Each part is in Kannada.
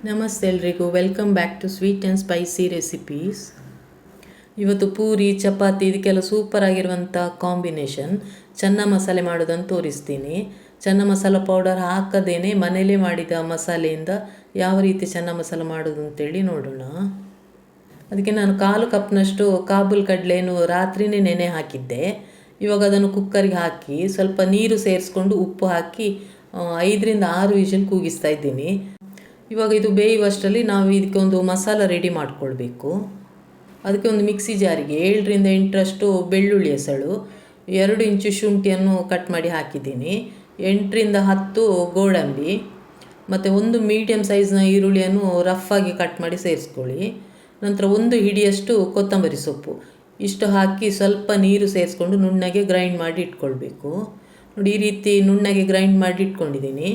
ನಮಸ್ತೆ ಎಲ್ರಿಗೂ, welcome back to sweet and spicy recipes. ಇವತ್ತು ಪೂರಿ ಚಪಾತಿ ಇದಕ್ಕೆಲ್ಲ ಸೂಪರ್ ಆಗಿರುವಂಥ ಕಾಂಬಿನೇಷನ್ ಚೆನ್ನ ಮಸಾಲೆ ಮಾಡೋದನ್ನು ತೋರಿಸ್ತೀನಿ. ಚೆನ್ನ ಮಸಾಲ ಪೌಡರ್ ಹಾಕದೇನೆ ಮನೇಲೇ ಮಾಡಿದ ಮಸಾಲೆಯಿಂದ ಯಾವ ರೀತಿ ಚೆನ್ನ ಮಸಾಲ ಮಾಡೋದು ಅಂತೇಳಿ ನೋಡೋಣ. ಅದಕ್ಕೆ ನಾನು 1/4 ಕಪ್ನಷ್ಟು ಕಾಬೂಲ್ ಕಡಲೆಯನ್ನು ರಾತ್ರಿನೇ ನೆನೆ ಹಾಕಿದ್ದೆ. ಇವಾಗ ಅದನ್ನು ಕುಕ್ಕರಿಗೆ ಹಾಕಿ ಸ್ವಲ್ಪ ನೀರು ಸೇರಿಸ್ಕೊಂಡು ಉಪ್ಪು ಹಾಕಿ 5ರಿಂದ 6 ವಿಷಲ್ ಕೂಗಿಸ್ತಾ ಇದ್ದೀನಿ. ಇವಾಗ ಇದು ಬೇಯುವಷ್ಟರಲ್ಲಿ ನಾವು ಇದಕ್ಕೆ ಒಂದು ಮಸಾಲ ರೆಡಿ ಮಾಡಿಕೊಳ್ಬೇಕು. ಅದಕ್ಕೆ ಒಂದು ಮಿಕ್ಸಿ ಜಾರಿಗೆ 7ರಿಂದ 8ರಷ್ಟು ಬೆಳ್ಳುಳ್ಳಿ ಎಸಳು, 2 ಇಂಚು ಶುಂಠಿಯನ್ನು ಕಟ್ ಮಾಡಿ ಹಾಕಿದ್ದೀನಿ, 8ರಿಂದ 10 ಗೋಡಂಬಿ ಮತ್ತು ಒಂದು ಮೀಡಿಯಮ್ ಸೈಜ್ನ ಈರುಳ್ಳಿಯನ್ನು ರಫಾಗಿ ಕಟ್ ಮಾಡಿ ಸೇರಿಸ್ಕೊಳ್ಳಿ. ನಂತರ 1 ಹಿಡಿಯಷ್ಟು ಕೊತ್ತಂಬರಿ ಸೊಪ್ಪು ಇಷ್ಟು ಹಾಕಿ ಸ್ವಲ್ಪ ನೀರು ಸೇರಿಸ್ಕೊಂಡು ನುಣ್ಣಗೆ ಗ್ರೈಂಡ್ ಮಾಡಿ ಇಟ್ಕೊಳ್ಬೇಕು. ನೋಡಿ, ಈ ರೀತಿ ನುಣ್ಣಗೆ ಗ್ರೈಂಡ್ ಮಾಡಿ ಇಟ್ಕೊಂಡಿದ್ದೀನಿ.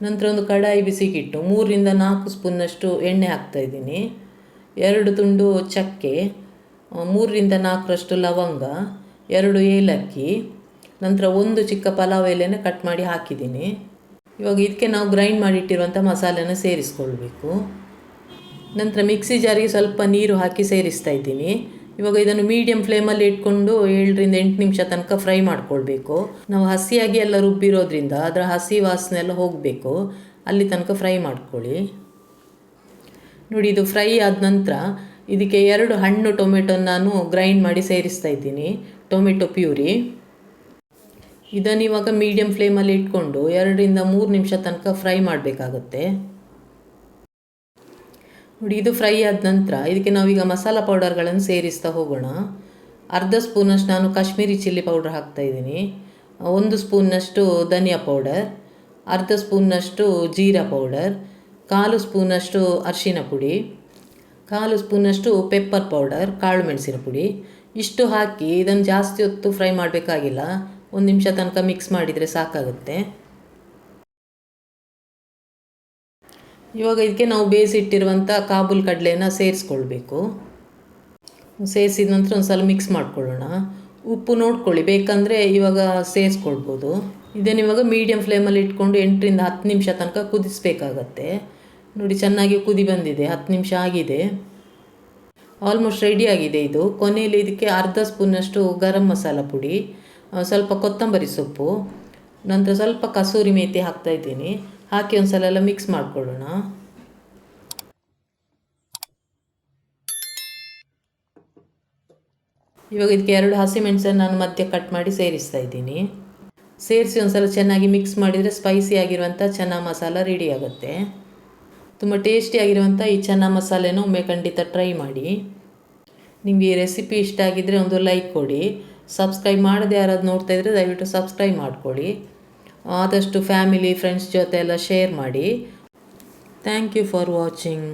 ನಂತರ ಒಂದು ಕಡಾಯಿ ಬಿಸಿಗಿಟ್ಟು 3ರಿಂದ 4 ಸ್ಪೂನ್ನಷ್ಟು ಎಣ್ಣೆ ಹಾಕ್ತಾಯಿದ್ದೀನಿ. 2 ತುಂಡು ಚಕ್ಕೆ, 3ರಿಂದ 4ರಷ್ಟು ಲವಂಗ, 2 ಏಲಕ್ಕಿ, ನಂತರ 1 ಚಿಕ್ಕ ಪಲಾವ್ ಎಲೆನ ಕಟ್ ಮಾಡಿ ಹಾಕಿದ್ದೀನಿ. ಇವಾಗ ಇದಕ್ಕೆ ನಾವು ಗ್ರೈಂಡ್ ಮಾಡಿಟ್ಟಿರುವಂಥ ಮಸಾಲೆನ ಸೇರಿಸ್ಕೊಳ್ಬೇಕು. ನಂತರ ಮಿಕ್ಸಿ ಜಾರಿಗೆ ಸ್ವಲ್ಪ ನೀರು ಹಾಕಿ ಸೇರಿಸ್ತಾ ಇದ್ದೀನಿ. ಇವಾಗ ಇದನ್ನು ಮೀಡಿಯಮ್ ಫ್ಲೇಮಲ್ಲಿ ಇಟ್ಕೊಂಡು 7ರಿಂದ 8 ನಿಮಿಷ ತನಕ ಫ್ರೈ ಮಾಡ್ಕೊಳ್ಬೇಕು. ನಾವು ಹಸಿಯಾಗಿ ಎಲ್ಲ ರುಬ್ಬಿರೋದ್ರಿಂದ ಅದರ ಹಸಿ ವಾಸನೆ ಎಲ್ಲ ಹೋಗಬೇಕು, ಅಲ್ಲಿ ತನಕ ಫ್ರೈ ಮಾಡ್ಕೊಳ್ಳಿ. ನೋಡಿ, ಇದು ಫ್ರೈ ಆದ ನಂತರ ಇದಕ್ಕೆ 2 ಹಣ್ಣು ಟೊಮೆಟೊ ನಾನು ಗ್ರೈಂಡ್ ಮಾಡಿ ಸೇರಿಸ್ತಾ ಇದ್ದೀನಿ, ಟೊಮೆಟೊ ಪ್ಯೂರಿ. ಇದನ್ನು ಇವಾಗ ಮೀಡಿಯಮ್ ಫ್ಲೇಮಲ್ಲಿ ಇಟ್ಕೊಂಡು 2ರಿಂದ 3 ನಿಮಿಷ ತನಕ ಫ್ರೈ ಮಾಡಬೇಕಾಗುತ್ತೆ. ನೋಡಿ, ಇದು ಫ್ರೈ ಆದ ನಂತರ ಇದಕ್ಕೆ ನಾವೀಗ ಮಸಾಲ ಪೌಡರ್ಗಳನ್ನು ಸೇರಿಸ್ತಾ ಹೋಗೋಣ. 1/2 ಸ್ಪೂನಷ್ಟು ನಾನು ಕಾಶ್ಮೀರಿ ಚಿಲ್ಲಿ ಪೌಡರ್ ಹಾಕ್ತಾಯಿದ್ದೀನಿ, 1 ಸ್ಪೂನ್ನಷ್ಟು ಧನಿಯಾ ಪೌಡರ್, 1/2 ಸ್ಪೂನ್ನಷ್ಟು ಜೀರಾ ಪೌಡರ್, 1/4 ಸ್ಪೂನಷ್ಟು ಅರಿಶಿನ ಪುಡಿ, 1/4 ಸ್ಪೂನಷ್ಟು ಪೆಪ್ಪರ್ ಪೌಡರ್, ಕಾಳು ಮೆಣಸಿನ ಪುಡಿ ಇಷ್ಟು ಹಾಕಿ ಇದನ್ನು ಜಾಸ್ತಿ ಹೊತ್ತು ಫ್ರೈ ಮಾಡಬೇಕಾಗಿಲ್ಲ, 1 ನಿಮಿಷ ತನಕ ಮಿಕ್ಸ್ ಮಾಡಿದರೆ ಸಾಕಾಗುತ್ತೆ. ಇವಾಗ ಇದಕ್ಕೆ ನಾವು ಬೇಯಿಸಿಟ್ಟಿರುವಂಥ ಕಾಬೂಲ್ ಕಡಲೆನ ಸೇರಿಸ್ಕೊಳ್ಬೇಕು. ಸೇರಿಸಿದ ನಂತರ ಒಂದು ಸಲ ಮಿಕ್ಸ್ ಮಾಡ್ಕೊಳ್ಳೋಣ. ಉಪ್ಪು ನೋಡ್ಕೊಳ್ಳಿ, ಬೇಕಂದರೆ ಇವಾಗ ಸೇರಿಸ್ಕೊಳ್ಬೋದು. ಇದನ್ನು ಇವಾಗ ಮೀಡಿಯಮ್ ಫ್ಲೇಮಲ್ಲಿ ಇಟ್ಕೊಂಡು 8ರಿಂದ 10 ನಿಮಿಷ ತನಕ ಕುದಿಸ್ಬೇಕಾಗತ್ತೆ. ನೋಡಿ, ಚೆನ್ನಾಗಿ ಕುದಿ ಬಂದಿದೆ, 10 ನಿಮಿಷ ಆಗಿದೆ, ಆಲ್ಮೋಸ್ಟ್ ರೆಡಿ ಆಗಿದೆ ಇದು. ಕೊನೆಯಲ್ಲಿ ಇದಕ್ಕೆ 1/2 ಸ್ಪೂನಷ್ಟು ಗರಂ ಮಸಾಲ ಪುಡಿ, ಸ್ವಲ್ಪ ಕೊತ್ತಂಬರಿ ಸೊಪ್ಪು, ನಂತರ ಸ್ವಲ್ಪ ಕಸೂರಿ ಮೇಥಿ ಹಾಕ್ತಾಯಿದ್ದೀನಿ. ಹಾಕಿ ಒಂದು ಸಲ ಎಲ್ಲ ಮಿಕ್ಸ್ ಮಾಡಿಕೊಳ್ಳೋಣ. ಇವಾಗ ಇದಕ್ಕೆ 2 ಹಸಿಮೆಣಸನ್ನು ನಾನು ಮಧ್ಯೆ ಕಟ್ ಮಾಡಿ ಸೇರಿಸ್ತಾ ಇದ್ದೀನಿ. ಸೇರಿಸಿ ಒಂದು ಸಲ ಚೆನ್ನಾಗಿ ಮಿಕ್ಸ್ ಮಾಡಿದರೆ ಸ್ಪೈಸಿ ಆಗಿರುವಂಥ ಚೆನ್ನ ಮಸಾಲ ರೆಡಿ ಆಗುತ್ತೆ. ತುಂಬ ಟೇಸ್ಟಿಯಾಗಿರುವಂಥ ಈ ಚೆನ್ನ ಮಸಾಲೆನ ಒಮ್ಮೆ ಖಂಡಿತ ಟ್ರೈ ಮಾಡಿ. ನಿಮಗೆ ಈ ರೆಸಿಪಿ ಇಷ್ಟ ಆಗಿದ್ದರೆ ಒಂದು ಲೈಕ್ ಕೊಡಿ. ಸಬ್ಸ್ಕ್ರೈಬ್ ಮಾಡದೆ ಯಾರಾದ್ರು ನೋಡ್ತಾ ಇದ್ದರೆ ದಯವಿಟ್ಟು ಸಬ್ಸ್ಕ್ರೈಬ್ ಮಾಡ್ಕೊಳ್ಳಿ. ಆದಷ್ಟು ಫ್ಯಾಮಿಲಿ ಫ್ರೆಂಡ್ಸ್ ಜೊತೆ ಎಲ್ಲ ಶೇರ್ ಮಾಡಿ. Thank you for watching.